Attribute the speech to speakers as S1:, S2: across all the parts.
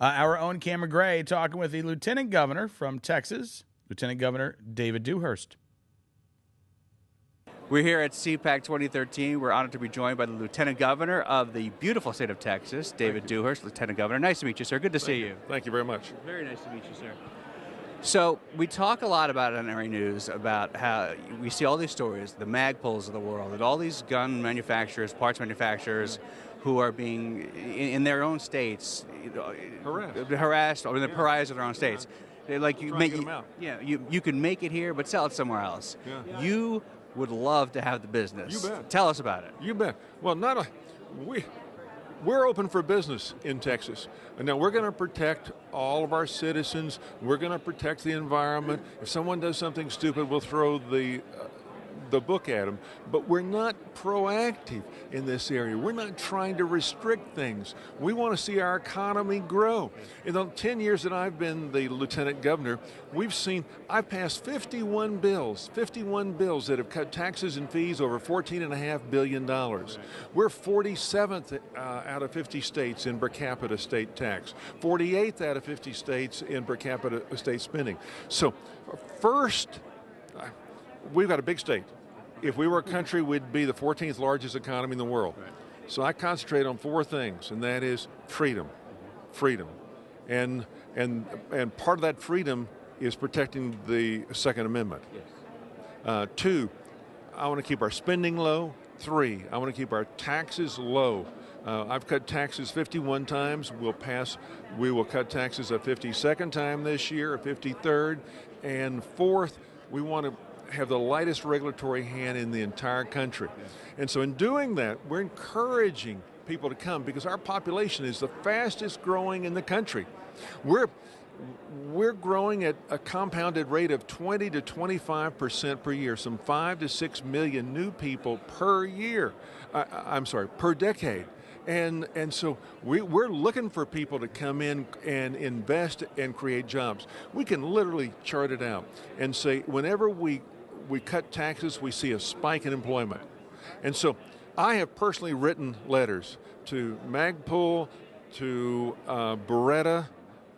S1: Our own Cameron Gray talking with the Lieutenant Governor from Texas, Lieutenant Governor David Dewhurst.
S2: We're here at CPAC 2013. We're honored to be joined by the Lieutenant Governor of the beautiful state of Texas, David Dewhurst. Lieutenant Governor, nice to meet you, sir. Good to see you.
S3: Thank you very much.
S2: Very nice to meet you, sir. So we talk a lot about it in our news about how we see all these stories, the Magpuls of the world, and all these gun manufacturers, parts manufacturers, who are being in their own states harassed or the pariahs of their own states. They're like you can make it here, but sell it somewhere else.
S3: Yeah.
S2: You would love to have the business.
S3: You bet.
S2: Tell us about it.
S3: You bet. Well, we're open for business in Texas. And now we're going to protect all of our citizens. We're going to protect the environment. If someone does something stupid, we'll throw the book at them. But we're not proactive in this area. We're not trying to restrict things. We want to see our economy grow. In the 10 years that I've been the Lieutenant Governor, I've passed 51 bills that have cut taxes and fees over $14.5 billion. We're 47th out of 50 states in per capita state tax, 48th out of 50 states in per capita state spending. So first, we've got a big state. If we were a country, we'd be the 14th largest economy in the world. Right. So I concentrate on four things, and that is freedom. And part of that freedom is protecting the Second Amendment. Yes. 2, I want to keep our spending low. 3, I want to keep our taxes low. I've cut taxes 51 times. We will cut taxes a 52nd time this year, a 53rd. And 4th, we want to have the lightest regulatory hand in the entire country. And so in doing that, we're encouraging people to come because our population is the fastest growing in the country. We're growing at a compounded rate of 20 to 25% per year, some 5 to 6 million new people per year. Per decade. And so we're looking for people to come in and invest and create jobs. We can literally chart it out and say whenever we cut taxes, we see a spike in employment. And so I have personally written letters to Magpul, to Beretta,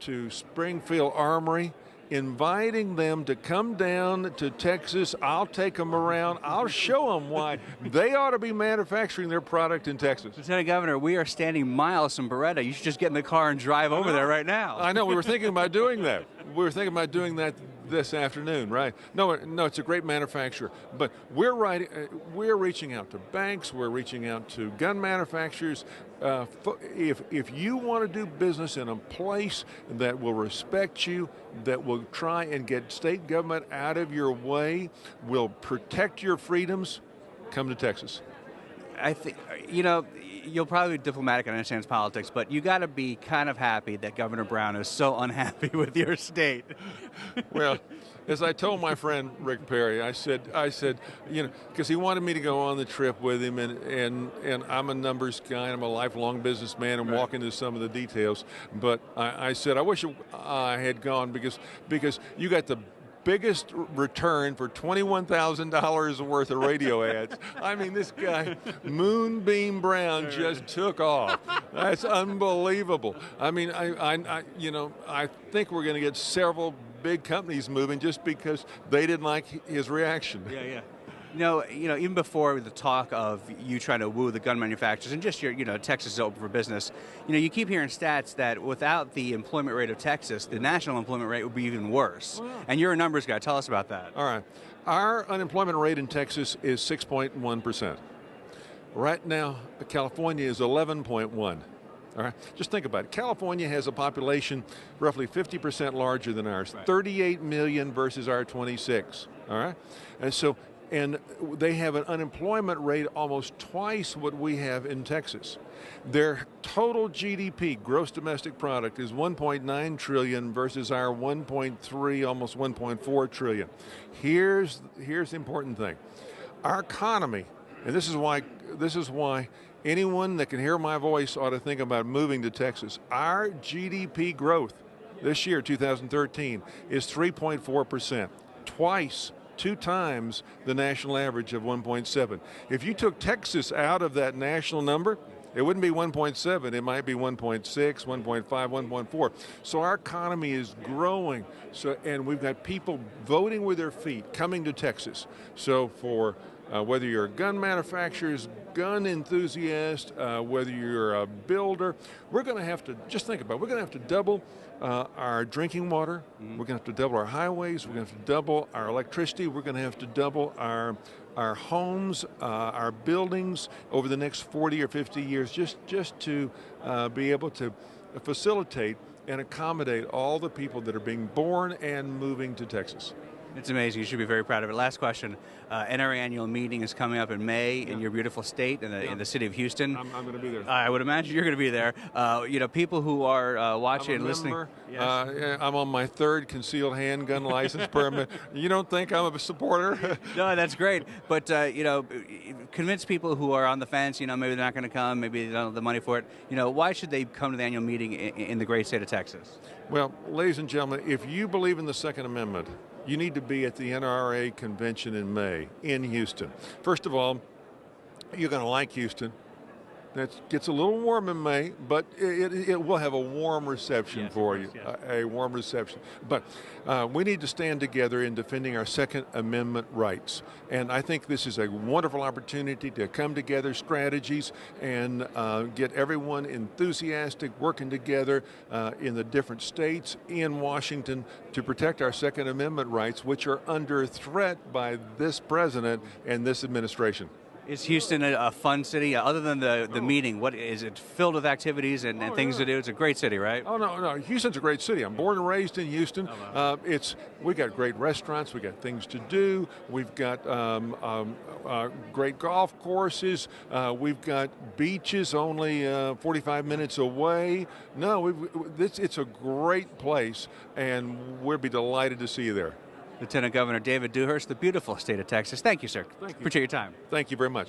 S3: to Springfield Armory, inviting them to come down to Texas. I'll take them around. I'll show them why they ought to be manufacturing their product in Texas.
S2: Lieutenant Governor, we are standing miles from Beretta. You should just get in the car and drive over there right now.
S3: I know. We were thinking about doing that. This afternoon, right? No, it's a great manufacturer. But we're reaching out to banks. We're reaching out to gun manufacturers. If you want to do business in a place that will respect you, that will try and get state government out of your way, will protect your freedoms, come to Texas.
S2: I think, you'll probably be diplomatic and understands politics, but you got to be kind of happy that Governor Brown is so unhappy with your state.
S3: Well, as I told my friend Rick Perry, I said, because he wanted me to go on the trip with him, and I'm a numbers guy, and I'm a lifelong businessman, and walk into some of the details. But I said, I wish I had gone because you got the biggest return for $21,000 worth of radio ads. I mean, this guy, Moonbeam Brown, just took off. That's unbelievable. I mean, I think we're going to get several big companies moving just because they didn't like his reaction.
S2: Yeah. Even before the talk of you trying to woo the gun manufacturers and just Texas is open for business, you keep hearing stats that without the employment rate of Texas, the national employment rate would be even worse. Wow. And you're a numbers guy. Tell us about that.
S3: All right. Our unemployment rate in Texas is 6.1%. Right now, California is 11.1. All right. Just think about it. California has a population roughly 50% larger than ours, right. 38 million versus our 26. All right. And they have an unemployment rate almost twice what we have in Texas. Their total GDP, gross domestic product, is $1.9 trillion versus our 1.3, almost 1.4 trillion. Here's the important thing. Our economy, and this is why anyone that can hear my voice ought to think about moving to Texas. Our GDP growth this year, 2013, is 3.4%, two times the national average of 1.7. If you took Texas out of that national number, It wouldn't be 1.7, it might be 1.6, 1.5, 1.4. So our economy is growing, and we've got people voting with their feet, coming to Texas. So for whether you're a gun manufacturer, gun enthusiast, whether you're a builder, we're going to have to, just think about it, we're going to have to double our drinking water, we're going to have to double our highways, we're going to have to double our electricity, we're going to have to double our homes, our buildings over the next 40 or 50 years, just to be able to facilitate and accommodate all the people that are being born and moving to Texas.
S2: It's amazing. You should be very proud of it. Last question. NRA annual meeting is coming up in May in your beautiful state in the city of Houston.
S3: I'm going to be there.
S2: I would imagine you're going to be there. People who are watching and listening.
S3: Yes. I'm on my 3rd concealed handgun license permit. You don't think I'm a supporter?
S2: No, that's great. But, convince people who are on the fence, maybe they're not going to come, maybe they don't have the money for it. Why should they come to the annual meeting in the great state of Texas?
S3: Well, ladies and gentlemen, if you believe in the Second Amendment, you need to be at the NRA convention in May in Houston. First of all, you're going to like Houston. It gets a little warm in May, but it will have a warm reception for you, a warm reception. But we need to stand together in defending our Second Amendment rights. And I think this is a wonderful opportunity to come together, strategies, and get everyone enthusiastic, working together in the different states, in Washington, to protect our Second Amendment rights, which are under threat by this president and this administration.
S2: Is Houston a fun city? Other than the meeting, what is it filled with activities and things to do? It's a great city, right?
S3: Oh, no. Houston's a great city. I'm born and raised in Houston. We got great restaurants. We got things to do. We've got great golf courses. We've got beaches only 45 minutes away. No, it's a great place, and we'll be delighted to see you there.
S2: Lieutenant Governor David Dewhurst, the beautiful state of Texas. Thank you, sir.
S3: Thank you.
S2: Appreciate your time.
S3: Thank you very much.